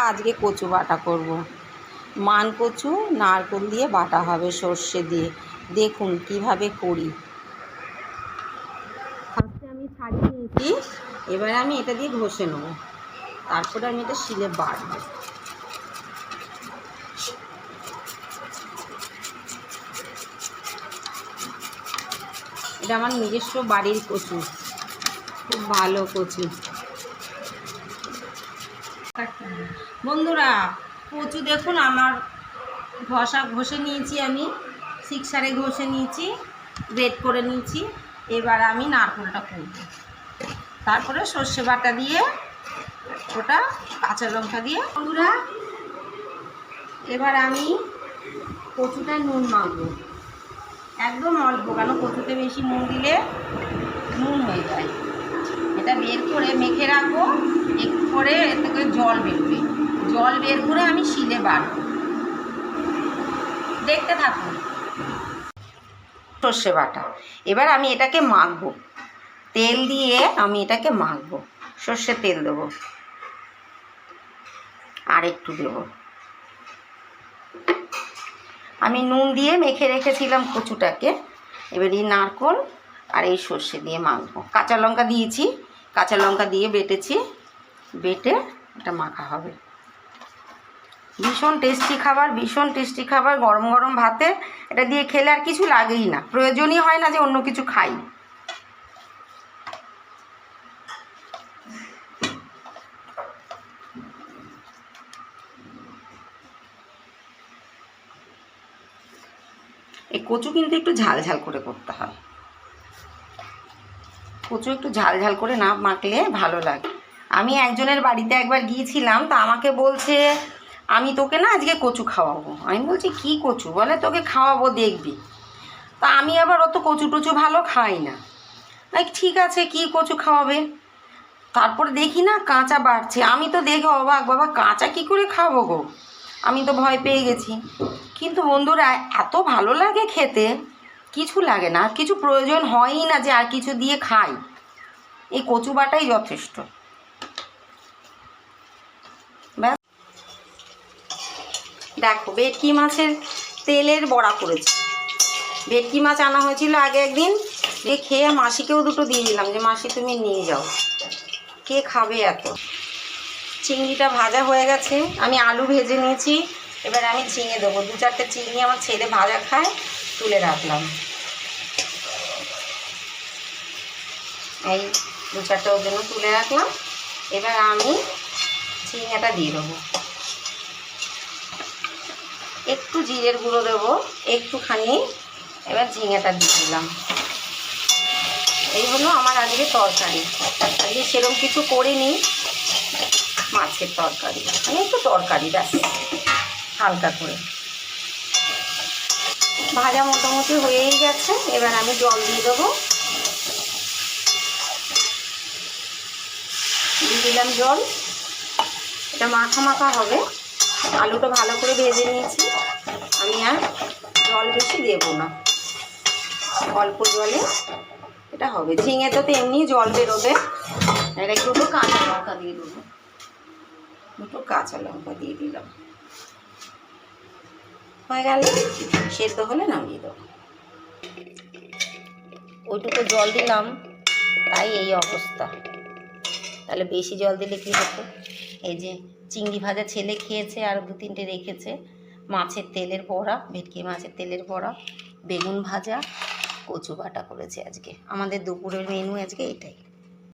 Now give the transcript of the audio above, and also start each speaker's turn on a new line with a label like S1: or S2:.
S1: আজকে কচু বাটা করব। মান কচু নারকেল দিয়ে বাটা হবে সর্ষে দিয়ে। দেখুন কিভাবে করি। ফার্স্টে আমি ছাড়িয়ে নিয়েছি, এবারে আমি এটা দিয়ে ঘষে নেব, তারপরে আমি এটা শিলে বাটবো। এটা আমার নিজস্ব বাড়ির কচু, খুব ভালো কচু। বন্ধুরা কচু দেখুন আমার ঘষে নিয়েছি, আমি সিক্সারে ঘষে নিয়েছি, গ্রেট করে নিয়েছি। এবার আমি নারকেলটা করব, তারপরে সর্ষে বাটা দিয়ে ওটা কাঁচা লঙ্কা দিয়ে। বন্ধুরা এবার আমি কচুটায় নুন মাখবো, একদম অল্প, কারণ কচুতে বেশি নুন দিলে নুন হয়ে যায়। এটা বের করে মেখে রাখবো, একটু করে এর থেকে জল বেরোবে, জল বের করে আমি শিলে বাটবো। দেখতে থাকুন। সর্ষে বাটা, এবার আমি এটাকে মাখবো, তেল দিয়ে আমি এটাকে মাখবো। সর্ষের তেল দেবো, আর একটু দেবো। আমি নুন দিয়ে মেখে রেখেছিলাম কচুটাকে, এবার এই নারকেল আর এই সর্ষে দিয়ে মাখবো। কাঁচা লঙ্কা দিয়েছি, কাঁচা লঙ্কা দিয়ে বেটেছি, বেটে এটা মাখা হবে। ভীষণ টেস্টি খাবার, ভীষণ টেস্টি খাবার। গরম গরম ভাতে এটা দিয়ে খেলে আর কিছু লাগেই না, প্রয়োজনই হয় না যে অন্য কিছু খাই। এই কচু কিন্তু একটু ঝাল ঝাল করে করতে হয়, কচু একটু ঝাল ঝাল করে না মাখলে ভালো লাগে। আমি একজনের বাড়িতে একবার গিয়েছিলাম, তা আমাকে বলছে আমি তোকে না আজকে কচু খাওয়াবো। আমি বলছি কি কচু? বলে তোকে খাওয়াবো দেখবি। তা আমি আবার অত কচু টচু ভালো খাই না, ঠিক আছে কি কচু খাওয়াবে। তারপরে দেখি না কাঁচা বাড়ছে, আমি তো দেখে অবাক, বাবা কাঁচা কি করে খাবো গো, আমি তো ভয় পেয়ে গেছি। কিন্তু বন্ধুরা এত ভালো লাগে খেতে, কিছু লাগে না, কিছু প্রয়োজন হয়ই না যে আর কিছু দিয়ে খাই, এই কচু বাটাই যথেষ্ট। ব্যাস। দেখো ভেটকি মাছের তেলের বড়া করেছি। ভেটকি মাছ আনা হয়েছিল আগে একদিন, দিয়ে খেয়ে মাসিকেও দুটো দিয়ে দিলাম যে মাসি তুমি নিয়ে যাও, কে খাবে এত। চিংড়িটা ভাজা হয়ে গেছে, আমি আলু ভেজে নিয়েছি, এবার আমি ঝিঙে দেবো। 2-4টে চিংড়ি আমার ছেলে ভাজা খায়, তুলে রাখলাম। এই 2-4টে ওর জন্য তুলে রাখলাম। এবার আমি ঝিঙেটা দিয়ে দেবো, একটু জিরের গুঁড়ো দেবো একটুখানি, এবার ঝিঙেটা দিয়ে দিলাম। এই হলো আমার আজকে তরকারি। আজকে সেরকম কিছু করিনি, মাছের তরকারি, মানে একটু তরকারি ব্যাস, হালকা করে। ভাজা মোটামুটি হয়েই গেছে, এবার আমি জল দিয়ে দেবো। দিয়ে দিলাম জল, এটা মাখা মাখা হবে। আলুটা ভালো করে ভেজে নিয়েছি, আমি আর জল বেশি দেবো না, অল্প জলে এটা হবে। ঝিঙে তো এমনি জল বেরোবে। এটা দুটো কাঁচা লঙ্কা দিয়ে দেবো, দুটো কাঁচা লঙ্কা দিয়ে দিলাম, হয়ে গেল। সেদ্ধ হলে নামিয়ে দেবো। ওইটুকু জল দিলাম, তাই এই অবস্থা। তাহলে বেশি জল দিলে কী হতো, এই যে চিংড়ি ভাজা ছেলে খেয়েছে আর 2-3টে রেখেছে, মাছের তেলের বড়া, ভেটকি মাছের তেলের বড়া, বেগুন ভাজা, কচু বাটা করেছে আজকে। আমাদের দুপুরের মেনু আজকে এটাই।